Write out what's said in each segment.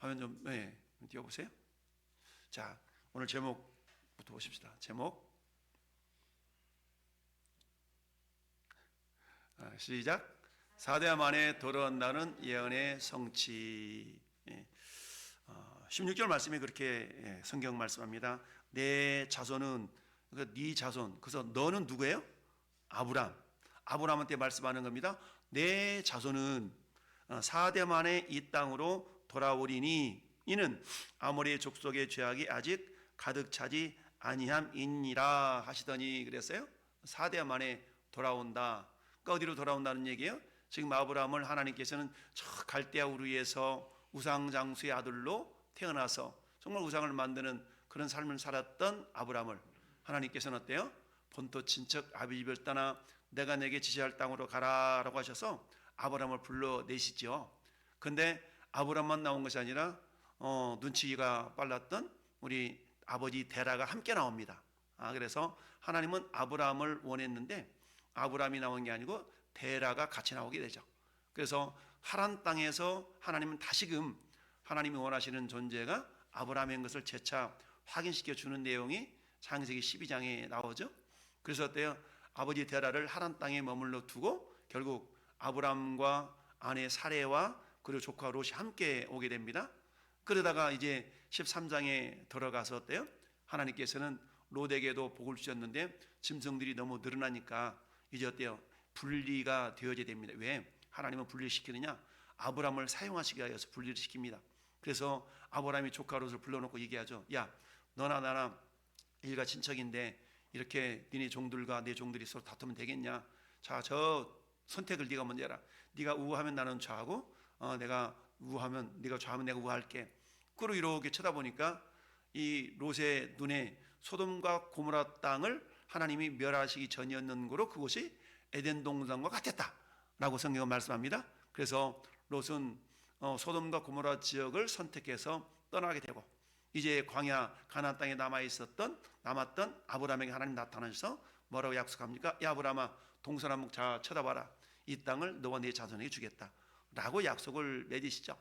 화면 좀 띄워보세요. 자, 오늘 제목부터 보십시다. 제목. 시작. 4대 만에 돌아온다는 예언의 성취. 16절 말씀이 그렇게 성경 말씀합니다. 내 자손은, 그러니까 네 자손, 그래서 너는 누구예요? 아브라함한테 말씀하는 겁니다. 내 자손은 4대 만에 이 땅으로 돌아오리니 이는 아모리 족속의 죄악이 아직 가득 차지 아니함이니라 하시더니 그랬어요. 4대 만에 돌아온다. 그러니까 어디로 돌아온다는 얘기예요? 지금 아브라함을 하나님께서는 저 갈대아 우르에서 우상장수의 아들로 태어나서 정말 우상을 만드는 그런 삶을 살았던 아브라함을 하나님께서는 어때요? 본토 친척 아비집을 떠나 내가 내게 지시할 땅으로 가라라고 하셔서 아브라함을 불러내시죠. 근데 아브라함만 나온 것이 아니라 눈치가 빨랐던 우리 아버지 데라가 함께 나옵니다. 그래서 하나님은 아브라함을 원했는데 아브라함이 나온 게 아니고 데라가 같이 나오게 되죠. 그래서 하란 땅에서 하나님은 다시금 하나님이 원하시는 존재가 아브라함인 것을 재차 확인시켜 주는 내용이 창세기 12장에 나오죠. 그래서 어때요? 아버지 데라를 하란 땅에 머물러 두고 결국 아브라함과 아내 사레와 그리고 조카 롯이 함께 오게 됩니다. 그러다가 이제 13장에 들어가서 어때요? 하나님께서는 롯에게도 복을 주셨는데 짐승들이 너무 늘어나니까 이제 어때요? 분리가 되어야 됩니다. 왜? 하나님은 분리시키느냐? 아브라함을 사용하시기 위해서 분리를 시킵니다. 그래서 아브라함이 조카 롯을 불러놓고 얘기하죠. 야, 너나 나나 일가 친척인데 이렇게 니네 종들과 내 종들이 서로 다투면 되겠냐? 자, 저 선택을 네가 먼저 해라. 네가 우하면 나는 좌하고 내가 우하면 네가 좌하면 내가 우할게. 그리고 이렇게 쳐다보니까 이 롯의 눈에 소돔과 고모라 땅을 하나님이 멸하시기 전이었는 거로 그곳이 에덴 동산과 같았다라고 성경은 말씀합니다. 그래서 롯은 소돔과 고모라 지역을 선택해서 떠나게 되고 이제 광야 가나안 땅에 남았던 아브라함에게 하나님 나타나셔서 뭐라고 약속합니까? 야 아브라함아, 동서남북 잘 쳐다봐라. 이 땅을 너와 네 자손에게 주겠다 라고 약속을 맺으시죠.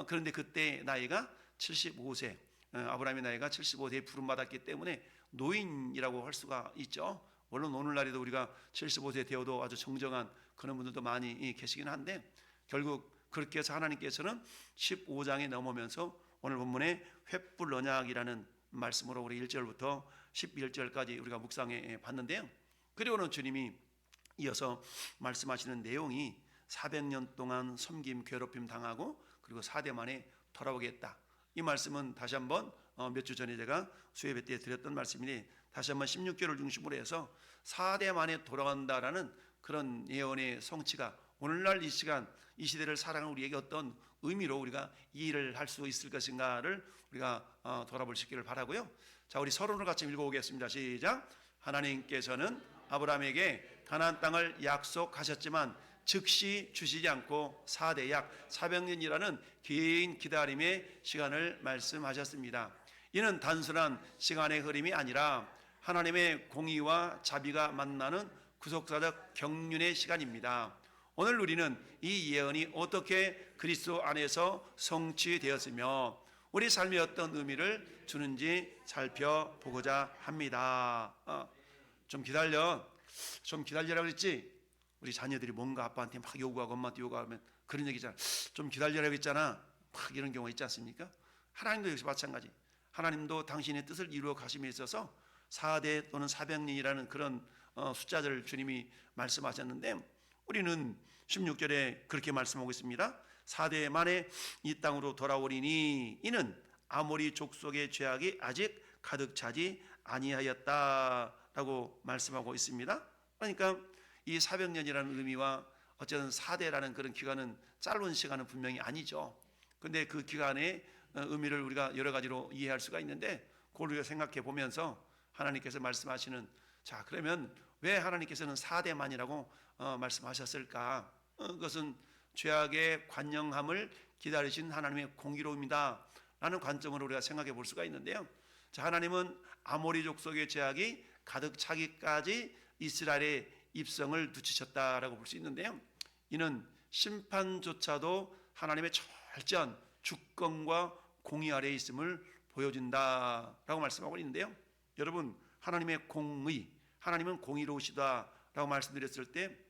그런데 그때 나이가 75세, 아브라함의 나이가 75세에 부름받았기 때문에 노인이라고 할 수가 있죠. 물론 오늘날에도 우리가 75세 되어도 아주 정정한 그런 분들도 많이 계시긴 한데 결국 그렇게 해서 하나님께서는 15장에 넘으면서 오늘 본문에 횃불 언약이라는 말씀으로 우리 1절부터 11절까지 우리가 묵상해 봤는데요. 그리고는 주님이 이어서 말씀하시는 내용이 400년 동안 섬김 괴롭힘 당하고 그리고 4대 만에 돌아오겠다. 이 말씀은 다시 한번 몇 주 전에 제가 수요예배 때 드렸던 말씀인데 다시 한번 16절을 중심으로 해서 4대 만에 돌아간다라는 그런 예언의 성취가 오늘날 이 시간 이 시대를 살아가는 우리에게 어떤 의미로 우리가 이해를 할 수 있을 것인가를 우리가 돌아볼 수 있기를 바라고요. 자, 우리 서론을 같이 읽어보겠습니다. 시작. 하나님께서는 아브라함에게 가나안 땅을 약속하셨지만 즉시 주시지 않고 4대 약 400년이라는 긴 기다림의 시간을 말씀하셨습니다. 이는 단순한 시간의 흐름이 아니라 하나님의 공의와 자비가 만나는 구속사적 경륜의 시간입니다. 오늘 우리는 이 예언이 어떻게 그리스도 안에서 성취되었으며 우리 삶에 어떤 의미를 주는지 살펴보고자 합니다. 좀 기다려라 그랬지? 우리 자녀들이 뭔가 아빠한테 막 요구하고 엄마한테 요구하면 그런 얘기잖아. 좀 기다려라 그랬잖아. 막 이런 경우가 있지 않습니까? 하나님도 역시 마찬가지. 하나님도 당신의 뜻을 이루어 가심에 있어서 4대 또는 400년이라는 그런 숫자들을 주님이 말씀하셨는데 우리는 16절에 그렇게 말씀하고 있습니다. 4대 만에 이 땅으로 돌아오리니 이는 아모리 족속의 죄악이 아직 가득 차지 아니하였다라고 말씀하고 있습니다. 그러니까 이 400년이라는 의미와 어쨌든 4대라는 그런 기간은 짧은 시간은 분명히 아니죠. 그런데 그 기간의 의미를 우리가 여러 가지로 이해할 수가 있는데 그걸 우리가 생각해 보면서 하나님께서 말씀하시는 자 그러면 왜 하나님께서는 4대만이라고 말씀하셨을까? 그것은 죄악의 관영함을 기다리신 하나님의 공의로움이다 라는 관점으로 우리가 생각해 볼 수가 있는데요. 자, 하나님은 아모리 족속의 죄악이 가득 차기까지 이스라엘의 입성을 늦추셨다라고 볼 수 있는데요. 이는 심판조차도 하나님의 철저한 주권과 공의 아래에 있음을 보여준다라고 말씀하고 있는데요. 여러분, 하나님의 공의, 하나님은 공의로우시다라고 말씀드렸을 때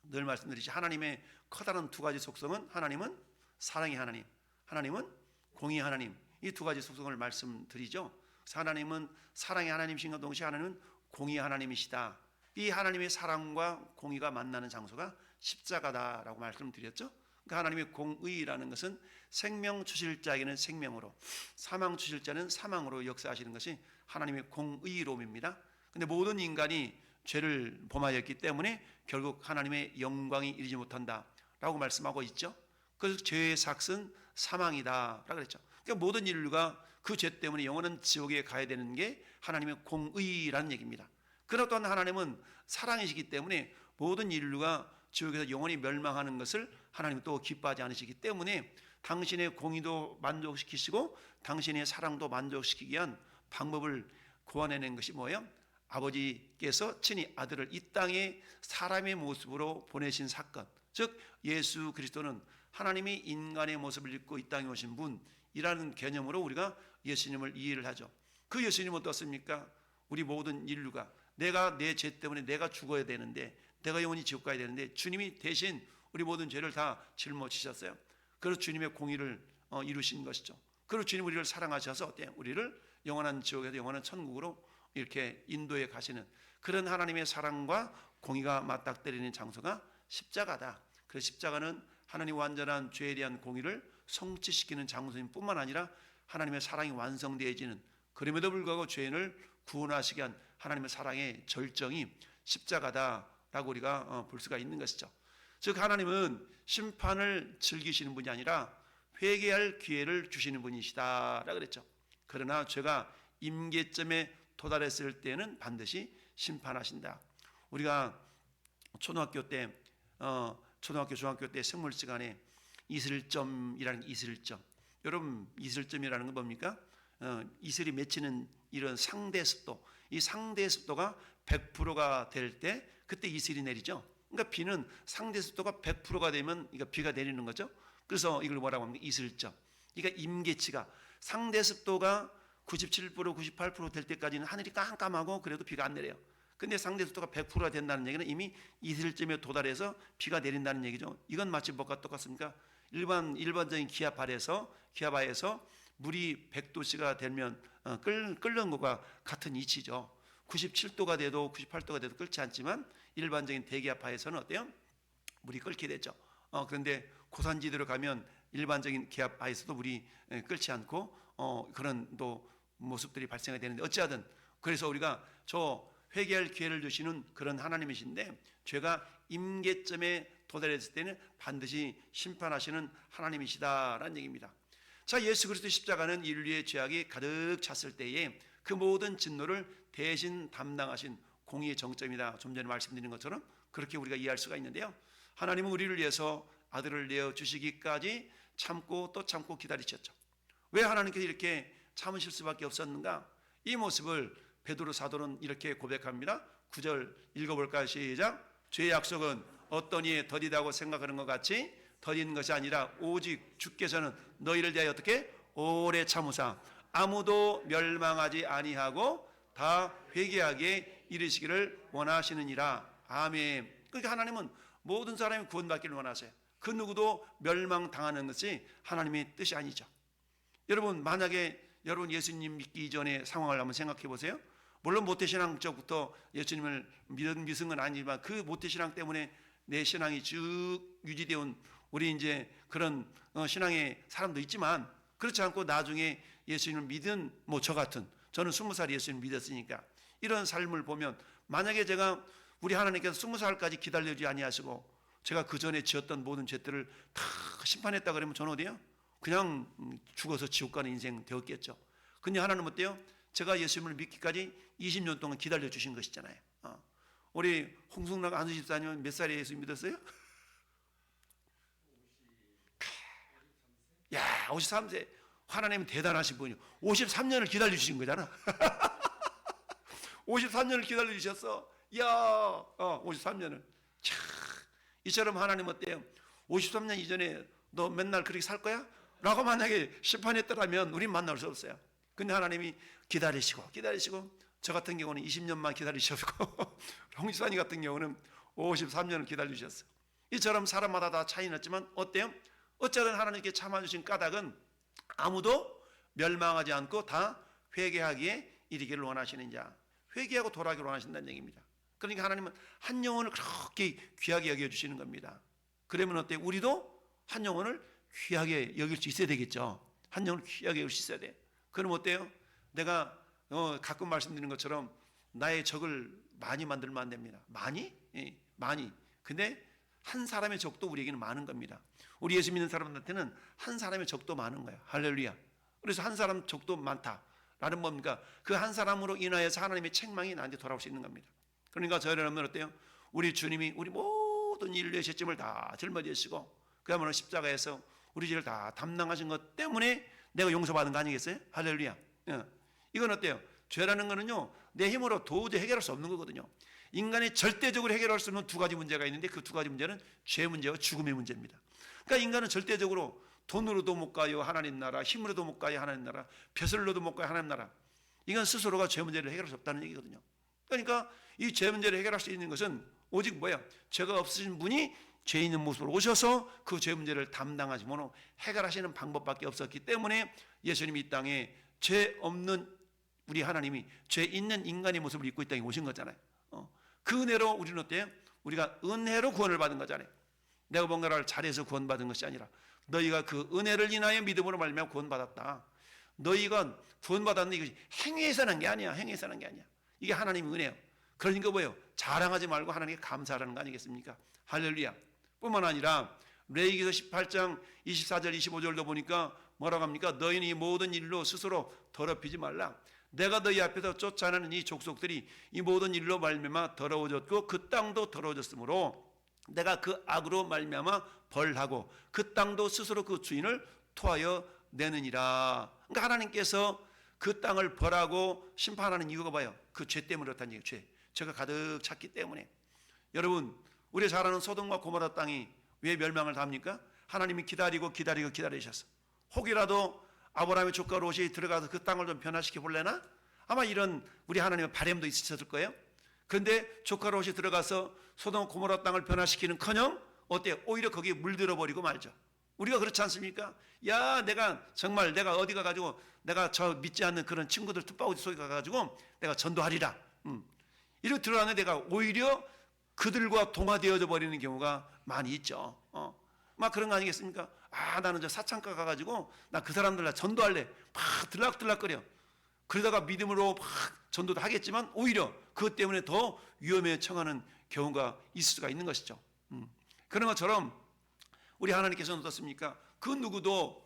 늘 말씀드리지, 하나님의 커다란 두 가지 속성은, 하나님은 사랑의 하나님, 하나님은 공의의 하나님, 이 두 가지 속성을 말씀드리죠. 그래서 하나님은 사랑의 하나님이신가 동시에 하나님은 공의의 하나님이시다. 이 하나님의 사랑과 공의가 만나는 장소가 십자가다라고 말씀드렸죠. 그러니까 하나님의 공의라는 것은 생명 주실 자에게는 생명으로, 사망 주실 자는 사망으로 역사하시는 것이 하나님의 공의로움입니다. 근데 모든 인간이 죄를 범하였기 때문에 결국 하나님의 영광이 이르지 못한다라고 말씀하고 있죠. 그래서 죄의 삭은 사망이다라고 그랬죠. 그러니까 모든 인류가 그 죄 때문에 영원한 지옥에 가야 되는 게 하나님의 공의라는 얘기입니다. 그러나 또한 하나님은 사랑이시기 때문에 모든 인류가 지옥에서 영원히 멸망하는 것을 하나님은 또 기뻐하지 않으시기 때문에 당신의 공의도 만족시키시고 당신의 사랑도 만족시키기 위한 방법을 고안해낸 것이 뭐예요? 아버지께서 친히 아들을 이 땅에 사람의 모습으로 보내신 사건, 즉 예수 그리스도는 하나님이 인간의 모습을 입고 이 땅에 오신 분이라는 개념으로 우리가 예수님을 이해를 하죠. 그 예수님은 어떻습니까? 우리 모든 인류가 내가 내 죄 때문에 내가 죽어야 되는데, 내가 영원히 지옥 가야 되는데 주님이 대신 우리 모든 죄를 다 짊어지셨어요. 그래서 주님의 공의를 이루신 것이죠. 그리고 주님 우리를 사랑하셔서 어때요? 우리를 영원한 지옥에서 영원한 천국으로 이렇게 인도해 가시는 그런 하나님의 사랑과 공의가 맞닥뜨리는 장소가 십자가다. 그래서 십자가는 하나님 완전한 죄에 대한 공의를 성취시키는 장소인 뿐만 아니라 하나님의 사랑이 완성되어지는, 그럼에도 불구하고 죄인을 구원하시게 한 하나님의 사랑의 절정이 십자가다라고 우리가 볼 수가 있는 것이죠. 즉 하나님은 심판을 즐기시는 분이 아니라 회개할 기회를 주시는 분이시다라고 그랬죠. 그러나 죄가 임계점에 도달했을 때는 반드시 심판하신다. 우리가 초등학교 때, 초등학교 중학교 때 생물 시간에 이슬점이라는 이슬점. 여러분 이슬점이라는 건 뭡니까? 이슬이 맺히는 이런 상대 습도. 이 상대 습도가 100%가 될 때 그때 이슬이 내리죠. 그러니까 비는 상대 습도가 100%가 되면 그러니까 비가 내리는 거죠. 그래서 이걸 뭐라고 합니까? 이슬점. 그러니까 임계치가 상대 습도가 97%, 98% 될 때까지는 하늘이 깜깜하고 그래도 비가 안 내려요. 근데 상대 습도가 100%가 된다는 얘기는 이미 이슬점에 도달해서 비가 내린다는 얘기죠. 이건 마치 뭐가 똑같습니까? 일반적인 기압하에서 물이 100도씨가 되면 끓는 것과 같은 이치죠. 97도가 돼도 98도가 돼도 끓지 않지만 일반적인 대기압하에서는 어때요? 물이 끓게 되죠. 그런데 고산지대로 가면 일반적인 기압하에서도 물이 끓지 않고 그런 또 모습들이 발생이 되는데, 어찌하든 그래서 우리가 저 회개할 기회를 주시는 그런 하나님이신데 죄가 임계점에 도달했을 때는 반드시 심판하시는 하나님이시다라는 얘기입니다. 자, 예수 그리스도 십자가는 인류의 죄악이 가득 찼을 때에 그 모든 진노를 대신 담당하신 공의의 정점이다. 좀 전에 말씀드린 것처럼 그렇게 우리가 이해할 수가 있는데요. 하나님은 우리를 위해서 아들을 내어 주시기까지 참고 또 참고 기다리셨죠. 왜 하나님께서 이렇게 참으실 수밖에 없었는가? 이 모습을 베드로 사도는 이렇게 고백합니다. 9절 읽어볼까요? 시작. 죄의 약속은 어떤 이에 더디다고 생각하는 것 같이 더딘 것이 아니라 오직 주께서는 너희를 대하여 어떻게 오래 참으사 아무도 멸망하지 아니하고 다 회개하게 이르시기를 원하시느니라. 아멘. 그러니까 하나님은 모든 사람이 구원받기를 원하세요. 그 누구도 멸망당하는 것이 하나님의 뜻이 아니죠. 여러분 만약에 여러분 예수님 믿기 이전의 상황을 한번 생각해 보세요. 물론 모태신앙 쪽부터 예수님을 믿은 건 아니지만 그 모태신앙 때문에 내 신앙이 쭉 유지되어 온 우리 이제 그런 신앙의 사람도 있지만, 그렇지 않고 나중에 예수님을 믿은 뭐 저 같은, 저는 20살 예수님을 믿었으니까 이런 삶을 보면, 만약에 제가 우리 하나님께서 20살까지 기다려주지 아니하시고 제가 그 전에 지었던 모든 죄들을 다 심판했다 그러면 저는 어디요? 그냥 죽어서 지옥 가는 인생 되었겠죠. 근데 하나님은 어때요? 제가 예수님을 믿기까지 20년 동안 기다려 주신 것이잖아요. 우리 홍승락 안수 집사님은 몇 살에 예수 믿었어요? 야, 53세. 하나님은 대단하신 분이요. 53년을 기다려 주신 거잖아. 53년을 기다려 주셨어. 야, 53년을. 참, 이처럼 하나님 어때요? 53년 이전에 너 맨날 그렇게 살 거야? 라고 만약에 심판했더라면 우린 만날 수 없어요. 근데 하나님이 기다리시고 저 같은 경우는 20년만 기다리셨고 홍지사님 같은 경우는 53년을 기다리셨어요. 이처럼 사람마다 다 차이 났지만 어때요? 어쨌든 하나님께 참아주신 까닭은 아무도 멸망하지 않고 다 회개하기에 이르기를 원하시는 자, 회개하고 돌아가기를 원하신다는 얘기입니다. 그러니까 하나님은 한 영혼을 그렇게 귀하게 여겨주시는 겁니다. 그러면 어때요? 우리도 한 영혼을 귀하게 여길 수 있어야 되겠죠. 한 영혼을 귀하게 여길 수 있어야 돼. 그럼 어때요? 내가 가끔 말씀드리는 것처럼 나의 적을 많이 만들면 안 됩니다. 많이? 예, 많이. 근데 한 사람의 적도 우리에게는 많은 겁니다. 우리 예수 믿는 사람들한테는 한 사람의 적도 많은 거예요. 할렐루야. 그래서 한 사람 적도 많다라는 뭡니까? 그 한 사람으로 인하여서 하나님의 책망이 나한테 돌아올 수 있는 겁니다. 그러니까 저희 여러분 어때요? 우리 주님이 우리 모든 인류의 죄짐을 다 짊어지시고 그야말로 십자가에서 우리 죄를 다 담당하신 것 때문에 내가 용서받은 거 아니겠어요? 할렐루야. 예. 이건 어때요? 죄라는 거는요, 내 힘으로 도저히 해결할 수 없는 거거든요. 인간이 절대적으로 해결할 수 없는 두 가지 문제가 있는데 그 두 가지 문제는 죄 문제와 죽음의 문제입니다. 그러니까 인간은 절대적으로 돈으로도 못 가요 하나님 나라, 힘으로도 못 가요 하나님 나라, 벼슬로도 못 가요 하나님 나라. 이건 스스로가 죄 문제를 해결할 수 없다는 얘기거든요. 그러니까 이 죄 문제를 해결할 수 있는 것은 오직 뭐야? 죄가 없으신 분이 죄 있는 모습으로 오셔서 그 죄 문제를 담당하시면 해결하시는 방법밖에 없었기 때문에 예수님이 이 땅에 죄 없는 우리 하나님이 죄 있는 인간의 모습을 입고 이 땅에 오신 거잖아요. 그 은혜로 우리는 어때요? 우리가 은혜로 구원을 받은 거잖아요. 내가 뭔가를 잘해서 구원받은 것이 아니라 너희가 그 은혜를 인하여 믿음으로 말미암아 구원받았다. 너희가 구원받았는데 이것이 행위에서 난 게 아니야. 행위에서 난 게 아니야. 이게 하나님의 은혜예요. 그러니까 뭐예요? 자랑하지 말고 하나님께 감사하라는 거 아니겠습니까? 할렐루야. 뿐만 아니라 레위기서 18장 24절 25절도 보니까 뭐라고 합니까? 너희는 이 모든 일로 스스로 더럽히지 말라. 내가 너희 앞에서 쫓아내는 이 족속들이 이 모든 일로 말미암아 더러워졌고 그 땅도 더러워졌으므로 내가 그 악으로 말미암아 벌하고 그 땅도 스스로 그 주인을 토하여 내느니라. 그러니까 하나님께서 그 땅을 벌하고 심판하는 이유가 뭐예요? 그 죄 때문에 그렇다는 얘기예요. 죄가 가득 찼기 때문에. 여러분, 우리 잘 아는 소돔과 고모라 땅이 왜 멸망을 합니까? 하나님이 기다리셨어. 혹이라도 아브라함의 조카 롯이 들어가서 그 땅을 좀 변화시켜 볼래나? 아마 이런 우리 하나님의 바람도 있었을 거예요. 그런데 조카 롯이 들어가서 소돔 고모라 땅을 변화시키는커녕 어때요? 오히려 거기에 물들어 버리고 말죠. 우리가 그렇지 않습니까? 야, 내가 어디 가가지고 내가 저 믿지 않는 그런 친구들 툭바우지 속에 가가지고 내가 전도하리라. 이렇게 들어가는데 내가 오히려 그들과 동화되어져 버리는 경우가 많이 있죠. 막 그런 거 아니겠습니까? 아, 나는 저 사창가 가가지고 나 그 사람들 나 전도할래. 막 들락들락거려. 그러다가 믿음으로 막 전도도 하겠지만 오히려 그것 때문에 더 위험에 처하는 경우가 있을 수가 있는 것이죠. 그런 것처럼 우리 하나님께서는 어떻습니까? 그 누구도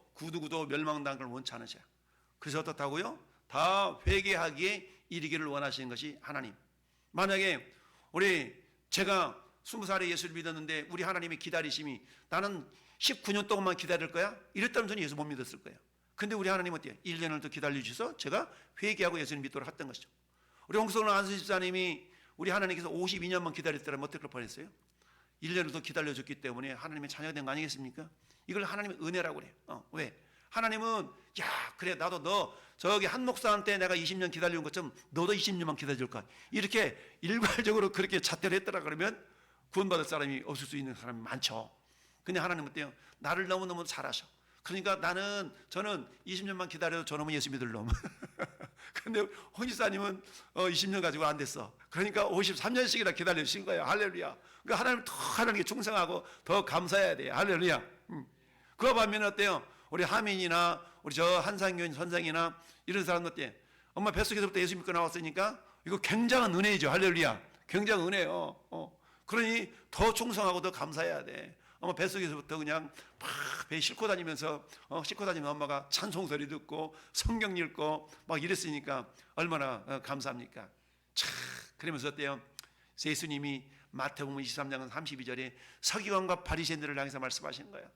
멸망당한 걸 원치 않으셔요. 그래서 어떻다고요? 다 회개하기에 이르기를 원하시는 것이 하나님. 만약에 제가 20살에 예수를 믿었는데 우리 하나님의 기다리심이 나는 19년 동안만 기다릴 거야? 이랬다면 저는 예수 못 믿었을 거예요. 근데 우리 하나님은 어때요? 1년을 더 기다려주셔서 제가 회개하고 예수를 믿도록 했던 것이죠. 우리 홍성은 안수 집사님이 우리 하나님께서 52년만 기다렸더라면 어떻게 뻔했어요? 1년을 더 기다려줬기 때문에 하나님의 자녀가 된 거 아니겠습니까? 이걸 하나님의 은혜라고 그래요. 왜? 하나님은 그래 나도 너 저기 한 목사한테 내가 20년 기다려온 것처럼 너도 20년만 기다려줄 거야. 이렇게 일괄적으로 그렇게 잣대를 했더라 그러면 구원받을 사람이 없을 수 있는 사람이 많죠. 근데 하나님은 어때요? 나를 너무너무 잘하셔. 그러니까 저는 20년만 기다려도 저놈은 예수 믿을 놈. 근데 홍 지사님은 20년 가지고 안 됐어. 그러니까 53년씩이나 기다려주신 거예요. 할렐루야. 그러니까 하나님 더 하나님께 충성하고 더 감사해야 돼요. 할렐루야. 그거 반면에 어때요? 우리 하민이나 우리 저 한상균 선생이나 이런 사람들 어때요? 엄마 뱃속에서부터 예수 믿고 나왔으니까 이거 굉장한 은혜이죠. 할렐루야. 굉장한 은혜요. 그러니 더 충성하고 더 감사해야 돼. 엄마 뱃속에서부터 그냥 막 배 싣고 다니면서 싣고 다니면 엄마가 찬송 소리 듣고 성경 읽고 막 이랬으니까 얼마나 감사합니까? 참 그러면서 어때요? 예수님이 마태복음 23장 32절에 서기관과 바리새인들을 향해서 말씀하시는 거예요.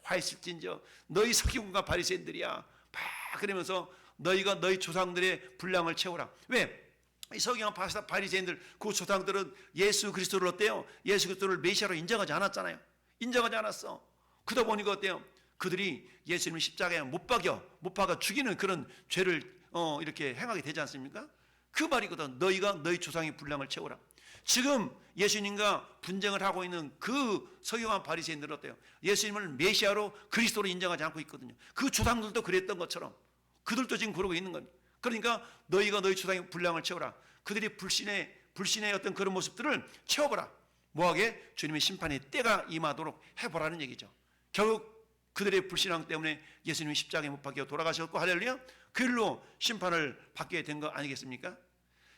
화이실진저 너희 서기관과 바리새인들이야. 막 그러면서 너희가 너희 조상들의 분량을 채우라. 왜? 이 서기관 바리새인들 그 조상들은 예수 그리스도를 어때요? 예수 그리스도를 메시아로 인정하지 않았잖아요. 인정하지 않았어. 그러다 보니까 어때요? 그들이 예수님을 십자가에 못 박아 죽이는 그런 죄를 이렇게 행하게 되지 않습니까? 그 말이거든. 너희가 너희 조상의 분량을 채우라. 지금 예수님과 분쟁을 하고 있는 그 서기관 바리새인들은 어때요? 예수님을 메시아로 그리스도로 인정하지 않고 있거든요. 그 조상들도 그랬던 것처럼 그들도 지금 그러고 있는 겁니다. 그러니까 너희가 너희 조상의 분량을 채우라. 그들이 불신의 어떤 그런 모습들을 채워보라. 뭐하게? 주님의 심판의 때가 임하도록 해보라는 얘기죠. 결국 그들의 불신앙 때문에 예수님이 십자가에 못 박혀 돌아가셨고, 할렐루야, 그 일로 심판을 받게 된 거 아니겠습니까?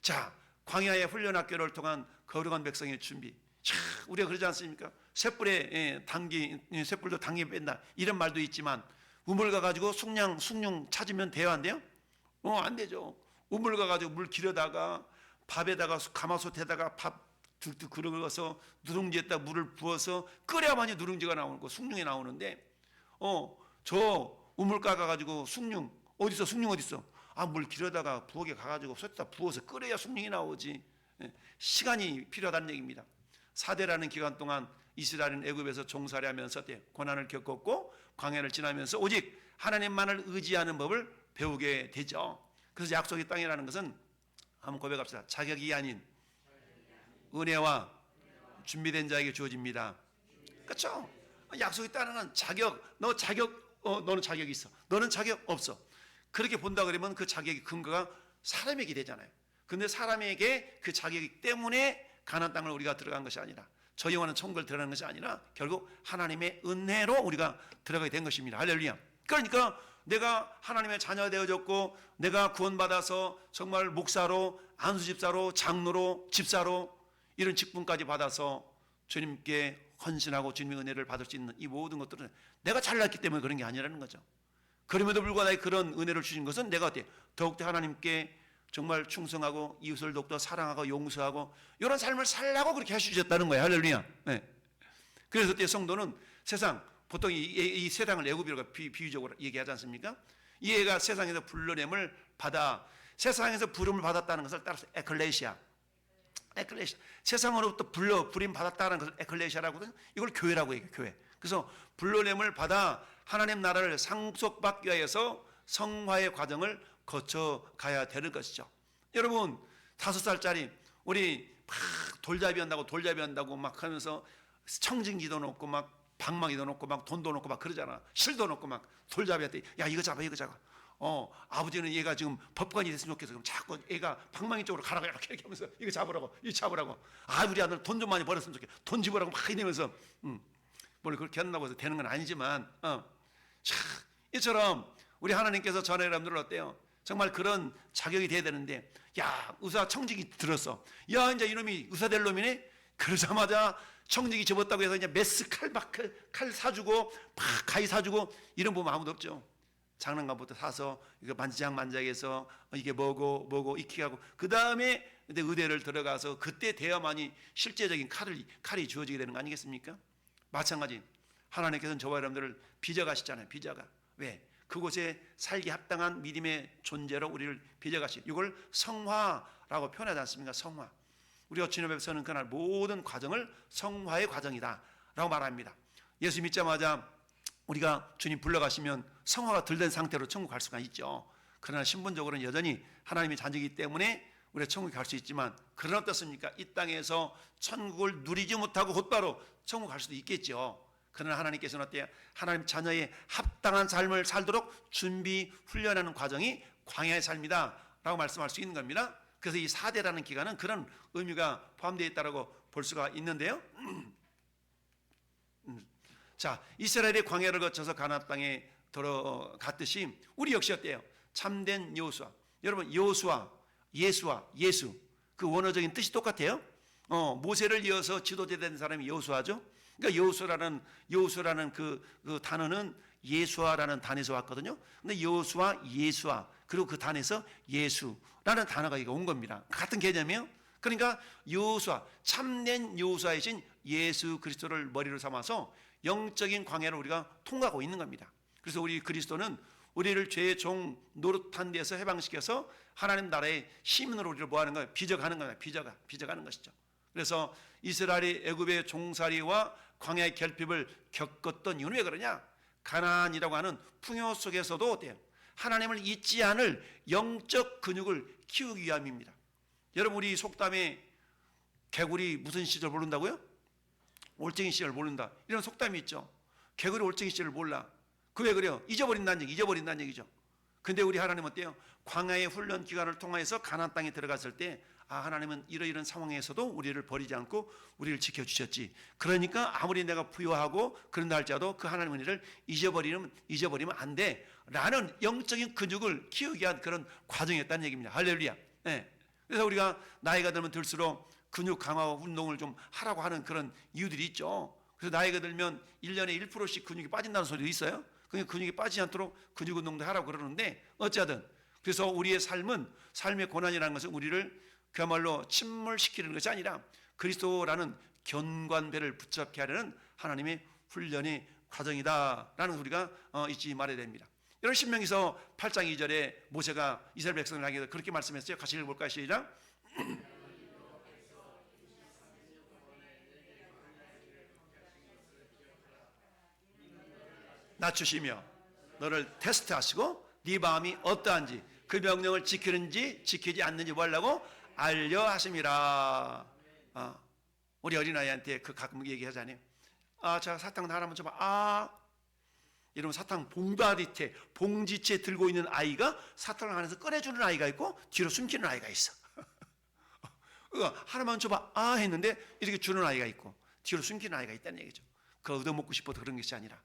자, 광야의 훈련학교를 통한 거룩한 백성의 준비. 자, 우리가 그러지 않습니까? 쇳불도 당기 뺀다 이런 말도 있지만, 우물 가가지고 숭늉 찾으면 돼요, 안 돼요? 안 되죠. 우물 가가지고 물 길어다가 밥에다가 가마솥에다가 밥 둑둑 그릇어서 누룽지에다 물을 부어서 끓여야만이 누룽지가 나오는 거, 숭늉이 나오는데, 저 우물가 가가지고 숭늉 어딨어? 물 길어다가 부엌에 가가지고 솥에다 부어서 끓여야 숭늉이 나오지. 시간이 필요하다는 얘기입니다. 4대라는 기간 동안 이스라엘은 애굽에서 종살이 하면서 고난을 겪었고, 광야를 지나면서 오직 하나님만을 의지하는 법을 배우게 되죠. 그래서 약속의 땅이라는 것은 한번 고백합시다. 자격이 아닌 은혜와 준비된 자에게 주어집니다. 그렇죠? 약속의 땅은 자격, 너는 자격이 있어, 너는 자격 없어. 그렇게 본다 그러면 그 자격의 근거가 사람에게 되잖아요. 근데 사람에게 그 자격이 때문에 가나안 땅을 우리가 들어간 것이 아니라, 저 영원한 천국을 들어가는 것이 아니라 결국 하나님의 은혜로 우리가 들어가게 된 것입니다. 할렐루야. 그러니까 내가 하나님의 자녀가 되어졌고, 내가 구원받아서 정말 목사로, 안수집사로, 장로로, 집사로 이런 직분까지 받아서 주님께 헌신하고 주님의 은혜를 받을 수 있는 이 모든 것들은 내가 잘났기 때문에 그런 게 아니라는 거죠. 그럼에도 불구하고 그런 은혜를 주신 것은 내가 더욱더 하나님께 정말 충성하고 이웃을 더욱더 사랑하고 용서하고 이런 삶을 살라고 그렇게 해주셨다는 거예요. 할렐루야. 네. 그래서 성도는 보통 이 세상을 애굽이라고 비유적으로 얘기하지 않습니까? 이 애가 세상에서 불러냄을 받아, 세상에서 부름을 받았다는 것을 따라서 에클레시아, 세상으로부터 부림 받았다는 것을 에클레시아라고 하거든요. 이걸 교회라고 얘기해요. 교회. 그래서 불러냄을 받아 하나님 나라를 상속받기 위해서 성화의 과정을 거쳐가야 되는 것이죠. 여러분, 5살짜리 우리 막 돌잡이 한다고 막 하면서 청진기도 놓고 막 방망이도 놓고 막 돈도 놓고 막 그러잖아. 실도 놓고 막 돌잡이한테 야 이거 잡아. 아버지는 얘가 지금 법관이 됐으면 좋겠어. 그럼 자꾸 애가 방망이 쪽으로 가라고 이렇게 하면서 이거 잡으라고. 우리 아들 돈 좀 많이 벌었으면 좋겠어. 돈 집으라고 막 이러면서 물론 그렇게 한다고 해서 되는 건 아니지만, 이처럼 우리 하나님께서 전에 여러분들 어때요? 정말 그런 자격이 돼야 되는데, 야 의사 청직이 들었어. 야 이제 이놈이 의사 될 놈이네. 그러자마자 청직이 접었다고 해서 이제 메스 칼 사주고 막 가위 사주고 이런 보면 아무도 없죠. 장난감부터 사서 이거 만지작만지작해서 이게 뭐고 익히고 그 다음에 의대를 들어가서 그때 돼야만이 실제적인 칼이 주어지게 되는 거 아니겠습니까? 마찬가지 하나님께서는 저와 여러분들을 빚어가시잖아요. 빚어가. 왜? 그곳에 살기 합당한 믿음의 존재로 우리를 빚어가시고, 이걸 성화라고 표현하지 않습니까? 성화. 우리가 주님 앞에 서는 그날 모든 과정을 성화의 과정이다 라고 말합니다. 예수 믿자마자 우리가 주님 불러가시면 성화가 덜 된 상태로 천국 갈 수가 있죠. 그러나 신분적으로는 여전히 하나님의 자녀이기 때문에 우리가 천국에 갈 수 있지만, 그러나 어떻습니까? 이 땅에서 천국을 누리지 못하고 곧바로 천국 갈 수도 있겠죠. 그러나 하나님께서는 어때요? 하나님 자녀의 합당한 삶을 살도록 준비 훈련하는 과정이 광야의 삶이다 라고 말씀할 수 있는 겁니다. 그래서 이 4대라는 기간은 그런 의미가 포함되어 있다고 볼 수가 있는데요. 자, 이스라엘의 광야를 거쳐서 가나안 땅에 들어갔듯이 우리 역시 어때요? 참된 여호수아. 여러분, 여호수아, 예수 그 원어적인 뜻이 똑같아요. 모세를 이어서 지도자 된 사람이 여호수아죠. 그러니까 여호수아라는 그 단어는 예수아라는 단에서 왔거든요. 근데 여호수아, 예수아, 그리고 그 단에서 예수라는 단어가 온 겁니다. 같은 개념이에요. 그러니까 여호수아, 참된 여호수아이신 예수 그리스도를 머리로 삼아서 영적인 광야를 우리가 통과하고 있는 겁니다. 그래서 우리 그리스도는 우리를 죄의 종 노릇한 데서 해방시켜서 하나님 나라의 시민으로 우리를 뭐하는 거예요? 빚어가는 겁니다. 빚어가는 것이죠. 그래서 이스라엘이 애굽의 종살이와 광야의 결핍을 겪었던 이유는 왜 그러냐? 가나안이라고 하는 풍요 속에서도 어때요? 하나님을 잊지 않을 영적 근육을 키우기 위함입니다. 여러분, 우리 속담에 개구리 무슨 시절 모른다고요? 올챙이 시절 모른다, 이런 속담이 있죠. 개구리 올챙이 시절을 몰라. 그 왜 그래요? 잊어버린다는 얘기죠. 근데 우리 하나님 어때요? 광야의 훈련 기간을 통해서 가나안 땅에 들어갔을 때 하나님은 이러이런 상황에서도 우리를 버리지 않고 우리를 지켜주셨지. 그러니까 아무리 내가 부여하고 그런다 할지라도 그 하나님의 은혜를 잊어버리면 안 돼 라는 영적인 근육을 키우기 위한 그런 과정이었다는 얘기입니다. 할렐루야. 네. 그래서 우리가 나이가 들면 들수록 근육 강화 운동을 좀 하라고 하는 그런 이유들이 있죠. 그래서 나이가 들면 1년에 1%씩 근육이 빠진다는 소리도 있어요. 그러니까 근육이 빠지지 않도록 근육 운동도 하라고 그러는데, 어찌하든 그래서 우리의 삶의 고난이라는 것은 우리를 그야말로 침몰시키는 것이 아니라 그리스도라는 견관배를 붙잡게 하려는 하나님의 훈련의 과정이다라는 우리가 잊지 말아야 됩니다. 여러분, 신명기서 8장 2절에 모세가 이스라엘 백성들에게 그렇게 말씀했어요. 같이 읽어볼까요? 시작. 낮추시며 너를 테스트하시고 네 마음이 어떠한지 그 명령을 지키는지 지키지 않는지 뭐하려고? 알려 하심이라. 우리 어린아이한테 가끔 얘기하잖아요. 자, 사탕 하나만 줘봐. 이러면 사탕 봉지채 들고 있는 아이가 사탕을 안에서 꺼내주는 아이가 있고 뒤로 숨기는 아이가 있어. 하나만 줘봐 했는데 이렇게 주는 아이가 있고 뒤로 숨기는 아이가 있다는 얘기죠. 그거 얻어먹고 싶어서 그런 것이 아니라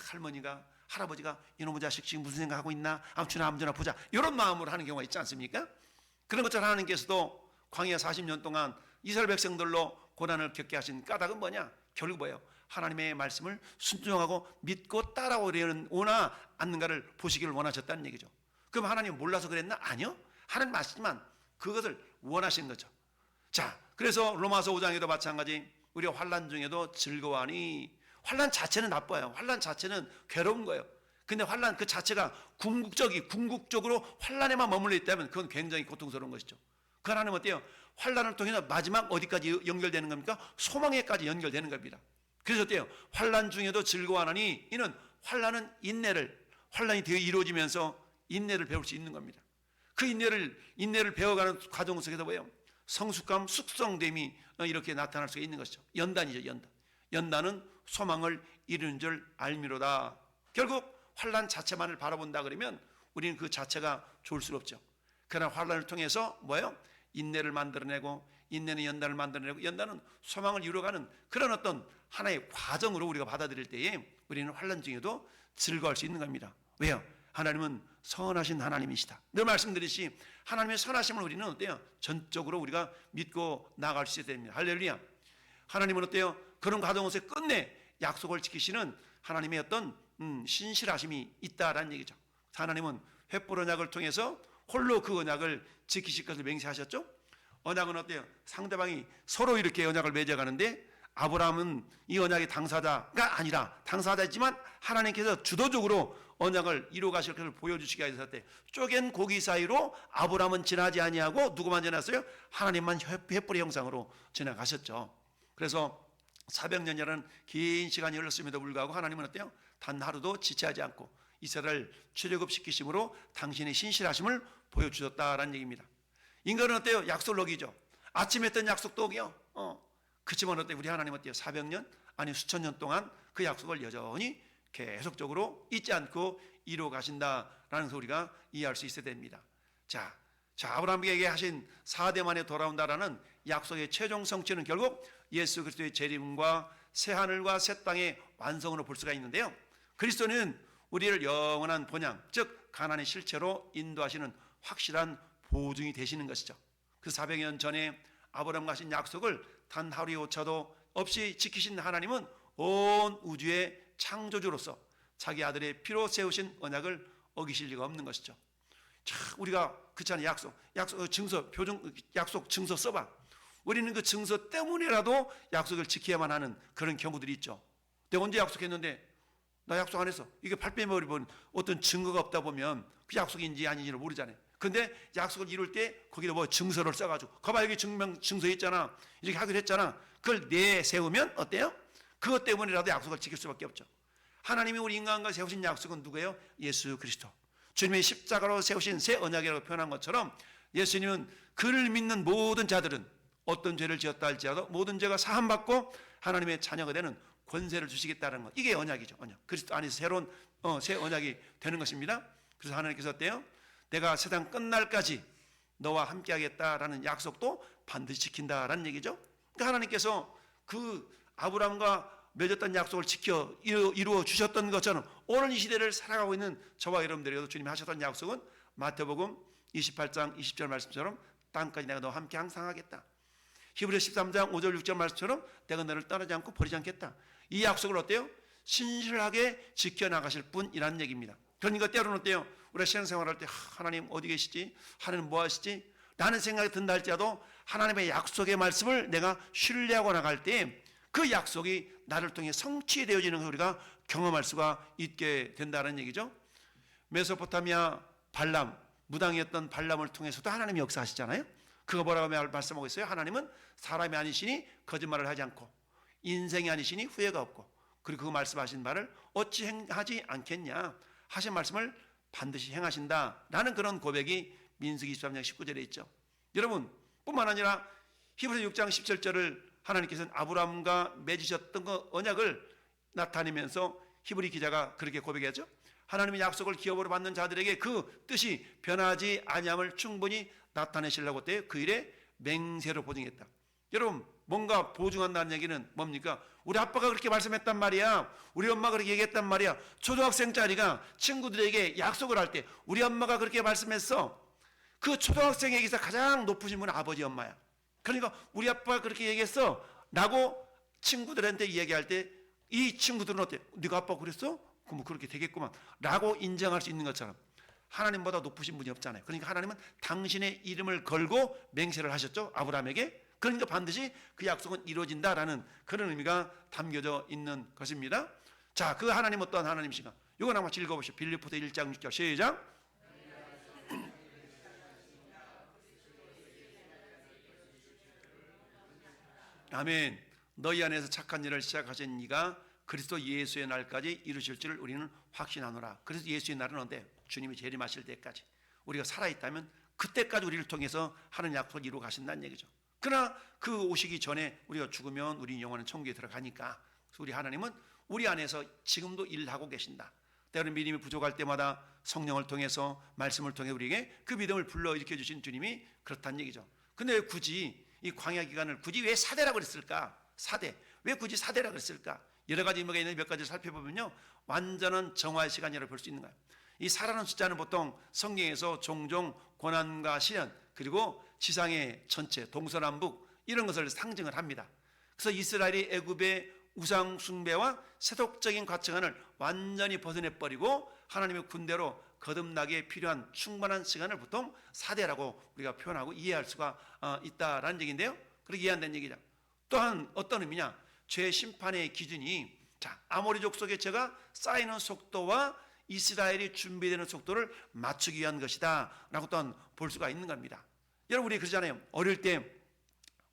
할머니가 할아버지가 이놈의 자식 지금 무슨 생각하고 있나, 아무나 보자, 이런 마음으로 하는 경우가 있지 않습니까? 그런 것처럼 하나님께서도 광야 40년 동안 이스라엘 백성들로 고난을 겪게 하신 까닭은 뭐냐? 결국 뭐예요? 하나님의 말씀을 순종하고 믿고 따라오려나 않는가를 보시기를 원하셨다는 얘기죠. 그럼 하나님 몰라서 그랬나? 아니요. 하나님 아시지만 그것을 원하신 거죠. 자, 그래서 로마서 5장에도 마찬가지 우리가 환난 중에도 즐거워하니, 환난 자체는 나빠요. 환난 자체는 괴로운 거예요. 근데 환난 그 자체가 궁극적으로 환난에만 머물러 있다면 그건 굉장히 고통스러운 것이죠. 그 하나님 어때요? 환난을 통해서 마지막 어디까지 연결되는 겁니까? 소망에까지 연결되는 겁니다. 그래서 어때요? 환난 중에도 즐거워하니, 이는 환난은 환난이 되어 이루어지면서 인내를 배울 수 있는 겁니다. 그 인내를 배워가는 과정 속에서 뭐예요? 성숙감, 숙성됨이 이렇게 나타날 수가 있는 것이죠. 연단이죠. 연단은 소망을 이루는 줄 알미로다. 결국 환난 자체만을 바라본다 그러면 우리는 그 자체가 좋을 수 없죠. 그러나 환난을 통해서 뭐예요? 인내를 만들어내고, 인내는 연단을 만들어내고, 연단은 소망을 이루어가는 그런 어떤 하나의 과정으로 우리가 받아들일 때에 우리는 환난 중에도 즐거워할 수 있는 겁니다. 왜요? 하나님은 선하신 하나님이시다. 늘 말씀드리시 하나님의 선하심을 우리는 어때요? 전적으로 우리가 믿고 나아갈 수 있어야 됩니다. 할렐루야. 하나님은 어때요? 그런 과정에서 끝내 약속을 지키시는 하나님의 어떤 신실하심이 있다라는 얘기죠. 하나님은 횃불 언약을 통해서 홀로 그 언약을 지키실 것을 맹세하셨죠. 언약은 어때요? 상대방이 서로 이렇게 언약을 맺어가는데 아브라함은 이 언약의 당사자가 아니라 당사자이지만 하나님께서 주도적으로 언약을 이루어 가실 것을 보여주시기 위해서 쪼갠 고기 사이로 아브라함은 지나지 아니하고 누구만 지났어요? 하나님만 횃불의 형상으로 지나가셨죠. 그래서 400년이라는 긴 시간이 흘렀음에도 불구하고 하나님은 어때요? 단 하루도 지체하지 않고 이스라엘을 출애굽시키심으로 당신의 신실하심을 보여주셨다라는 얘기입니다. 인간은 어때요? 약속을 어기죠. 아침에 했던 약속도 어겨. 그치만 어때요? 우리 하나님 어때요? 400년 아니 수천 년 동안 그 약속을 여전히 계속적으로 잊지 않고 이루어 가신다라는 것을 우리가 이해할 수 있어야 됩니다. 자, 아브라함에게 하신 4대 만에 돌아온다라는 약속의 최종 성취는 결국 예수 그리스도의 재림과 새 하늘과 새 땅의 완성으로 볼 수가 있는데요. 그리스도는 우리를 영원한 본향, 즉 가나안의 실체로 인도하시는 확실한 보증이 되시는 것이죠. 그 400년 전에 아브라함과 하신 약속을 단 하루의 오차도 없이 지키신 하나님은 온 우주의 창조주로서 자기 아들의 피로 세우신 언약을 어기실 리가 없는 것이죠. 자, 우리가 그렇잖아요. 약속 증서, 약속 증서 써봐. 우리는 그 증서 때문에라도 약속을 지켜야만 하는 그런 경우들이 있죠. 내가 언제 약속했는데 나 약속 안 했어. 이게 발뺌해버리면 어떤 증거가 없다 보면 그 약속인지 아닌지를 모르잖아요. 근데 약속을 이룰 때 거기다 뭐 증서를 써가지고 거봐 여기 증서 있잖아. 이렇게 하기로 했잖아. 그걸 내세우면 어때요? 그것 때문에라도 약속을 지킬 수밖에 없죠. 하나님이 우리 인간과 세우신 약속은 누구예요? 예수 그리스도. 주님의 십자가로 세우신 새 언약이라고 표현한 것처럼 예수님은 그를 믿는 모든 자들은 어떤 죄를 지었다 할지라도 모든 죄가 사함받고 하나님의 자녀가 되는 권세를 주시겠다는 것. 이게 언약이죠. 언약. 그리스도 안에서 새로운 새 언약이 되는 것입니다. 그래서 하나님께서 어때요? 내가 세상 끝날까지 너와 함께 하겠다라는 약속도 반드시 지킨다라는 얘기죠. 그러니까 하나님께서 그 아브라함과 맺었던 약속을 지켜 이루어 주셨던 것처럼 오늘 이 시대를 살아가고 있는 저와 여러분들에게도 주님이 하셨던 약속은 마태복음 28장 20절 말씀처럼 땅까지 내가 너와 함께 항상 하겠다. 히브리서 13장 5절 6절 말씀처럼 내가 너를 떠나지 않고 버리지 않겠다. 이 약속을 어때요? 신실하게 지켜나가실 분이라는 얘기입니다. 그러니까 때로는 어때요? 우리가 신앙생활할 때 하나님 어디 계시지? 하나님 뭐 하시지? 라는 생각이 든다 할지라도 하나님의 약속의 말씀을 내가 신뢰하고 나갈 때 그 약속이 나를 통해 성취되어지는 것을 우리가 경험할 수가 있게 된다는 얘기죠. 메소포타미아 발람, 무당이었던 발람을 통해서도 하나님이 역사하시잖아요. 그거 뭐라고 말씀하고 있어요? 하나님은 사람이 아니시니 거짓말을 하지 않고 인생이 아니시니 후회가 없고 그리고 그 말씀하신 바를 어찌 행하지 않겠냐 하신 말씀을 반드시 행하신다라는 그런 고백이 민수기 23장 19절에 있죠. 여러분 뿐만 아니라 히브리서 6장 17절을 하나님께서는 아브라함과 맺으셨던 그 언약을 나타내면서 히브리 기자가 그렇게 고백했죠. 하나님의 약속을 기업으로 받는 자들에게 그 뜻이 변하지 아니함을 충분히 나타내시려고 때 그 일에 맹세로 보증했다. 여러분 뭔가 보증한다는 얘기는 뭡니까? 우리 아빠가 그렇게 말씀했단 말이야. 우리 엄마가 그렇게 얘기했단 말이야. 초등학생짜리가 친구들에게 약속을 할 때 우리 엄마가 그렇게 말씀했어. 그 초등학생에게서 가장 높으신 분은 아버지 엄마야. 그러니까 우리 아빠가 그렇게 얘기했어 라고 친구들한테 이야기할 때 이 친구들은 어때? 네가 아빠가 그랬어? 그럼 그렇게 되겠구만 라고 인정할 수 있는 것처럼 하나님보다 높으신 분이 없잖아요. 그러니까 하나님은 당신의 이름을 걸고 맹세를 하셨죠. 아브라함에게. 그러니까 반드시 그 약속은 이루어진다라는 그런 의미가 담겨져 있는 것입니다. 자, 그 하나님 어떤 하나님이신가? 이거 한번 읽어보시죠. 빌립보서 1장 6절 시작. 아멘. 너희 안에서 착한 일을 시작하신 이가 그리스도 예수의 날까지 이루실 줄 우리는 확신하노라. 그래서 예수의 날은 언제? 주님이 재림하실 때까지. 우리가 살아있다면 그때까지 우리를 통해서 하는 약속을 이루어 가신다는 얘기죠. 그러나 그 오시기 전에 우리가 죽으면 우리 영혼은 천국에 들어가니까 우리 하나님은 우리 안에서 지금도 일하고 계신다. 때로는 믿음이 부족할 때마다 성령을 통해서 말씀을 통해 우리에게 그 믿음을 불러일으켜 주신 주님이 그렇다는 얘기죠. 근데 왜 굳이 이 광야 기간을 굳이 왜 사대라고 그랬을까? 사대. 왜 굳이 사대라고 그랬을까? 여러 가지 의미가 있는데 몇 가지를 살펴보면요. 완전한 정화의 시간이라고 볼 수 있는 거예요. 이 사라는 숫자는 보통 성경에서 종종 고난과 시련 그리고 지상의 전체 동서남북 이런 것을 상징을 합니다. 그래서 이스라엘이 애굽의 우상 숭배와 세속적인 가치관을 완전히 벗어내버리고 하나님의 군대로 거듭나기에 필요한 충분한 시간을 보통 사대라고 우리가 표현하고 이해할 수가 있다라는 얘기인데요. 그렇게 이해한다는 얘기죠. 또한 어떤 의미냐? 죄 심판의 기준이 아모리 족속의 죄가 쌓이는 속도와 이스라엘이 준비되는 속도를 맞추기 위한 것이다 라고 또한 볼 수가 있는 겁니다. 여러분 우리 그러잖아요. 어릴 때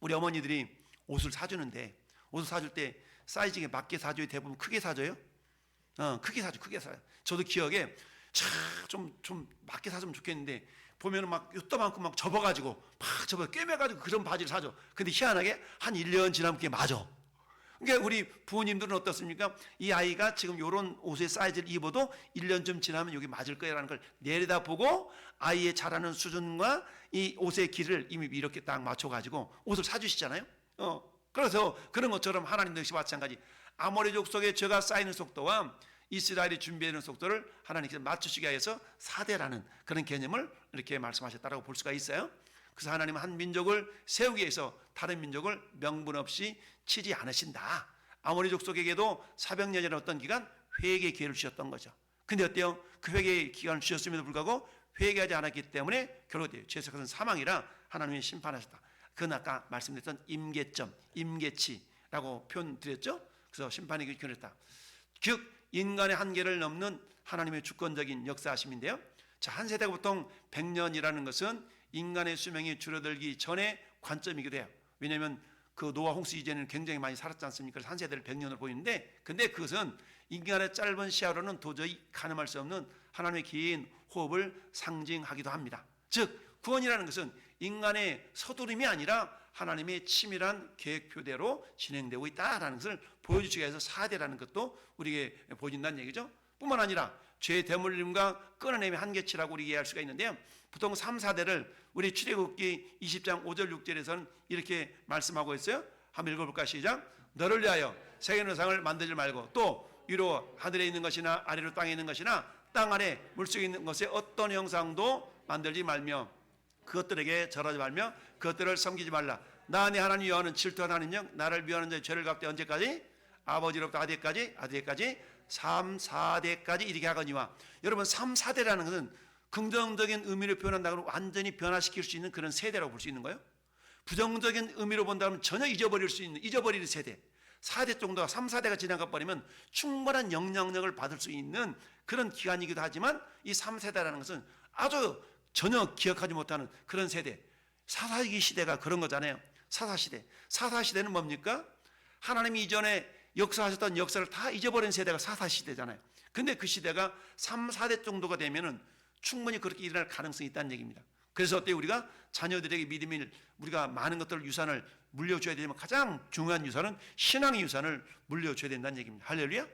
우리 어머니들이 옷을 사주는데 옷을 사줄 때 사이즈에 맞게 사줘요? 대부분 크게 사줘요? 크게 사요. 저도 기억에 좀 맞게 사주면 좋겠는데 보면은 막 요따만큼 막 접어가지고 막 접어 꿰매가지고 그런 바지를 사줘. 근데 희한하게 한 1년 지나면 그게 맞아. 그러니까 우리 부모님들은 어떻습니까? 이 아이가 지금 이런 옷의 사이즈를 입어도 1년쯤 지나면 여기 맞을 거라는 걸 내려다보고 아이의 자라는 수준과 이 옷의 길을 이미 이렇게 딱 맞춰가지고 옷을 사주시잖아요. 그래서 그런 것처럼 하나님도 역시 마찬가지. 아모리 족속의 죄가 쌓이는 속도와 이스라엘이 준비하는 속도를 하나님께서 맞추시기 위해서 사대라는 그런 개념을 이렇게 말씀하셨다고 볼 수가 있어요. 그래서 하나님은 한 민족을 세우기 위해서 다른 민족을 명분 없이 치지 않으신다. 아모리 족속에게도 400년이라는 어떤 기간 회개의 기회를 주셨던 거죠. 근데 어때요? 그 회개의 기간을 주셨음에도 불구하고 회개하지 않았기 때문에 결국 죄에서 그것은 사망이라 하나님이 심판하셨다. 그건 아까 말씀드렸던 임계점, 임계치라고 표현드렸죠. 그래서 심판이 결했다. 즉 인간의 한계를 넘는 하나님의 주권적인 역사하심인데요. 자, 한 세대가 보통 100년이라는 것은 인간의 수명이 줄어들기 전에 관점이기도 해요. 왜냐하면 그 노아 홍수 이전에는 굉장히 많이 살았지 않습니까? 그래서 한 세대를 100년으로 보이는데, 근데 그것은 인간의 짧은 시야로는 도저히 가늠할 수 없는 하나님의 긴 호흡을 상징하기도 합니다. 즉 구원이라는 것은 인간의 서두름이 아니라 하나님의 치밀한 계획표대로 진행되고 있다라는 것을 보여주기 위해서 4대라는 것도 우리에게 보여준다는 얘기죠. 뿐만 아니라 죄의 대물림과 끊어냄의 한계치라고 우리 이해할 수가 있는데요, 보통 3, 4대를 우리 출애굽기 20장 5절 6절에서는 이렇게 말씀하고 있어요. 한번 읽어볼까? 시작. 너를 위하여 새긴 우상을 만들지 말고, 또 위로 하늘에 있는 것이나 아래로 땅에 있는 것이나 땅 아래 물속에 있는 것의 어떤 형상도 만들지 말며 그것들에게 절하지 말며 그것들을 섬기지 말라. 나 네 하나님 여호와는 질투하는 하나님이요 나를 미워하는 자의 죄를 갚되 언제까지? 아버지로부터 아들까지 3, 4대까지 이렇게 하거니와. 여러분 3, 4대라는 것은 긍정적인 의미를 표현한다면 완전히 변화시킬 수 있는 그런 세대라고 볼 수 있는 거예요. 부정적인 의미로 본다면 전혀 잊어버릴 세대. 4대 정도가 3, 4대가 지나가 버리면 충분한 영향력을 받을 수 있는 그런 기간이기도 하지만, 이 3세대라는 것은 아주 전혀 기억하지 못하는 그런 세대. 사사기 시대가 그런 거잖아요. 사사시대는 뭡니까? 하나님이 이전에 역사하셨던 역사를 다 잊어버린 세대가 사사시대잖아요. 근데 그 시대가 3, 4대 정도가 되면은 충분히 그렇게 일어날 가능성이 있다는 얘기입니다. 그래서 어때요? 우리가 자녀들에게 믿음을, 우리가 많은 것들을, 유산을 물려줘야 되지만 가장 중요한 유산은 신앙의 유산을 물려줘야 된다는 얘기입니다. 할렐루야.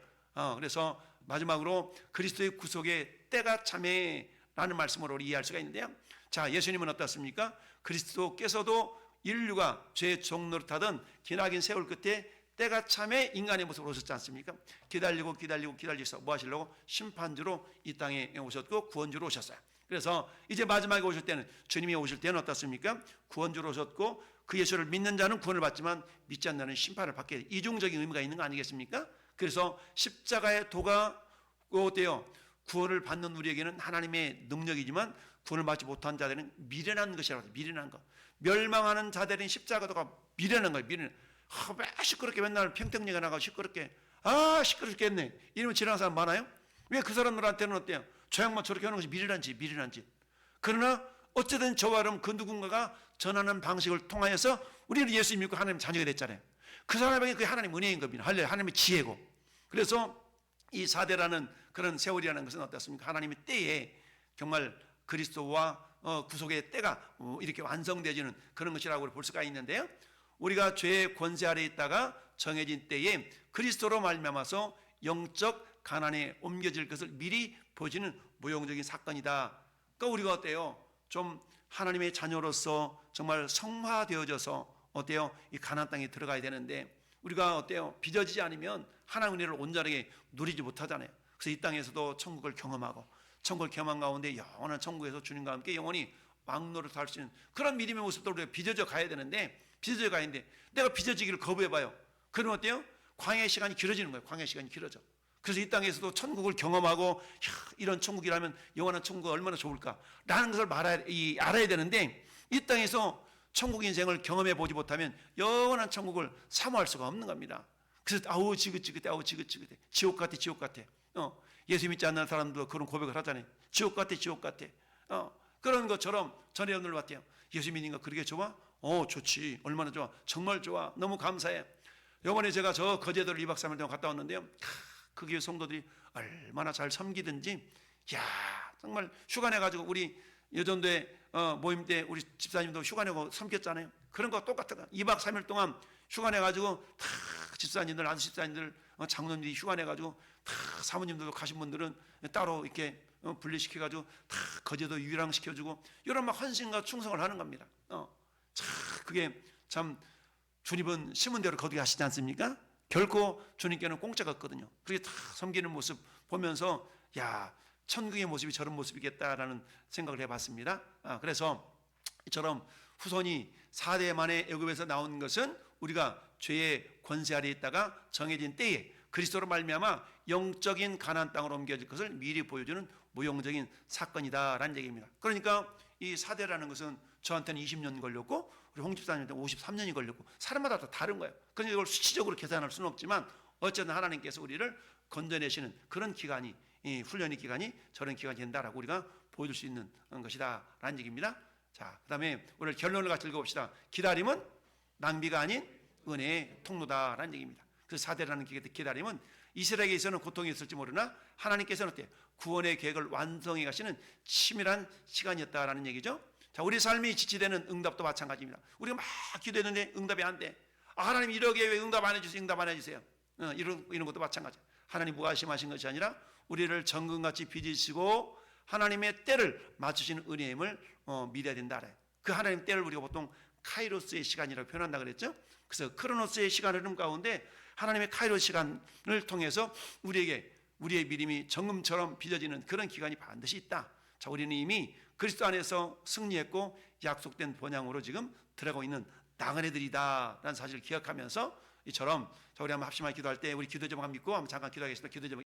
그래서 마지막으로 그리스도의 구속의 때가 참에라는 말씀으로 이해할 수가 있는데요, 자, 예수님은 어떻습니까? 그리스도께서도 인류가 죄의 종노릇하던 기나긴 세월 끝에 때가 참에 인간의 모습으로 오셨지 않습니까? 기다리셔서 뭐 하시려고? 심판주로 이 땅에 오셨고 구원주로 오셨어요. 그래서 이제 마지막에 오실 때는, 주님이 오실 때는 어떻습니까? 구원주로 오셨고 그 예수를 믿는 자는 구원을 받지만 믿지 않는 자는 심판을 받게 돼. 이중적인 의미가 있는 거 아니겠습니까? 그래서 십자가의 도가 어때요? 구원을 받는 우리에게는 하나님의 능력이지만 구원을 받지 못한 자들은 미련한 것이라고 해요. 미련한 것. 멸망하는 자들은 십자가 도가 미련한 거예요. 왜 시끄럽게 맨날 평택역에 나가고 시끄럽게, 시끄럽겠네 이러면 지나가는 사람 많아요? 왜 그 사람들한테는 어때요? 저 양반 저렇게 하는 것이 미련한 짓. 그러나 어쨌든 저와 여러분 그 누군가가 전하는 방식을 통하여서 우리는 예수 믿고 하나님 자녀가 됐잖아요. 그 사람에게 그게 하나님 은혜인 겁니다. 하나님의 지혜고. 그래서 이 4대라는 그런 세월이라는 것은 어떻습니까? 하나님의 때에 정말 그리스도와 구속의 때가 이렇게 완성되지는 그런 것이라고 볼 수가 있는데요, 우리가 죄의 권세 아래에 있다가 정해진 때에 그리스도로 말미암아서 영적 가난에 옮겨질 것을 미리 보여주는 모형적인 사건이다. 그러니까 우리가 어때요? 좀 하나님의 자녀로서 정말 성화되어져서 어때요? 이 가나안 땅에 들어가야 되는데 우리가 어때요? 빚어지지 않으면 하나님의 은혜를 온전하게 누리지 못하잖아요. 그래서 이 땅에서도 천국을 경험하고 천국을 경험한 가운데 영원한 천국에서 주님과 함께 영원히 왕노릇 할 수 있는 그런 믿음의 모습도 우리가 빚어져 가야 되는데, 내가 빚어지기를 거부해봐요. 그러면 어때요? 광야의 시간이 길어지는 거예요. 광야의 시간이 길어져. 그래서 이 땅에서도 천국을 경험하고 이런 천국이라면 영원한 천국이 얼마나 좋을까라는 것을 알아야 되는데, 이 땅에서 천국 인생을 경험해 보지 못하면 영원한 천국을 사모할 수가 없는 겁니다. 그래서 지긋지긋해. 지옥 같아. 예수 믿지 않는 사람도 그런 고백을 하잖아요. 지옥 같아. 그런 것처럼 전에 여러분들 같아요. 예수 믿는 거 그렇게 좋아? 좋지. 얼마나 좋아. 정말 좋아. 너무 감사해. 이번에 제가 저 거제도를 2박 3일 동안 갔다 왔는데요, 그 교회 성도들이 얼마나 잘 섬기든지, 정말 휴가 내가지고 우리 여전도에 모임 때 우리 집사님도 휴가 내고 섬겼잖아요. 그런 거 똑같은 거. 2박 3일 동안 휴가 내가지고 다 집사님들, 아주 집사님들, 장로님들이 휴가 내가지고 다 사모님들도 가신 분들은 따로 이렇게 분리시켜가지고 다 거제도 유랑시켜주고 이런 막 헌신과 충성을 하는 겁니다. 그게 참 주님은 심은 대로 거두게 하시지 않습니까? 결코 주님께는 공짜가 없거든요. 그렇게 다 섬기는 모습 보면서 천국의 모습이 저런 모습이겠다라는 생각을 해봤습니다. 그래서 이처럼 후손이 4대 만에 애굽에서 나온 것은 우리가 죄의 권세 아래에 있다가 정해진 때에 그리스도로 말미암아 영적인 가나안 땅으로 옮겨질 것을 미리 보여주는 모형적인 사건이다라는 얘기입니다. 그러니까 이 4대라는 것은 저한테는 20년 걸렸고 우리 홍 집사님한테는 53년이 걸렸고 사람마다 다 다른 거예요. 그러니까 이걸 수치적으로 계산할 수는 없지만 어쨌든 하나님께서 우리를 건져내시는 그런 기간이, 이 훈련의 기간이 저런 기간이 된다라고 우리가 보여줄 수 있는 것이다라는 얘기입니다. 자, 그 다음에 오늘 결론을 같이 읽어봅시다. 기다림은 낭비가 아닌 은혜의 통로다라는 얘기입니다. 그 사대라는 기다림은 이스라엘에게서는 고통이 있을지 모르나 하나님께서는 어때요? 구원의 계획을 완성해 가시는 치밀한 시간이었다라는 얘기죠. 자, 우리 삶이 지치되는 응답도 마찬가지입니다. 우리가 막 기도했는데 응답이 안 돼. 하나님 이러게 왜 응답 안 해주세요? 응답 안 해주세요. 이런 것도 마찬가지. 하나님 무관심하신 것이 아니라 우리를 정금같이 빚으시고 하나님의 때를 맞추시는 은혜임을 믿어야 된다. 그 하나님 때를 우리가 보통 카이로스의 시간이라고 표현한다 그랬죠. 그래서 크로노스의 시간 흐름 가운데 하나님의 카이로스 시간을 통해서 우리에게 우리의 믿음이 정금처럼 빚어지는 그런 기간이 반드시 있다. 자, 우리는 이미 그리스도 안에서 승리했고 약속된 본향으로 지금 들어가고 있는 나그네들이다라는 사실을 기억하면서 이처럼 자, 우리 한번 합심하게 기도할 때 우리 기도 제목 한번 믿고 한번 잠깐 기도하겠습니다. 기도 제목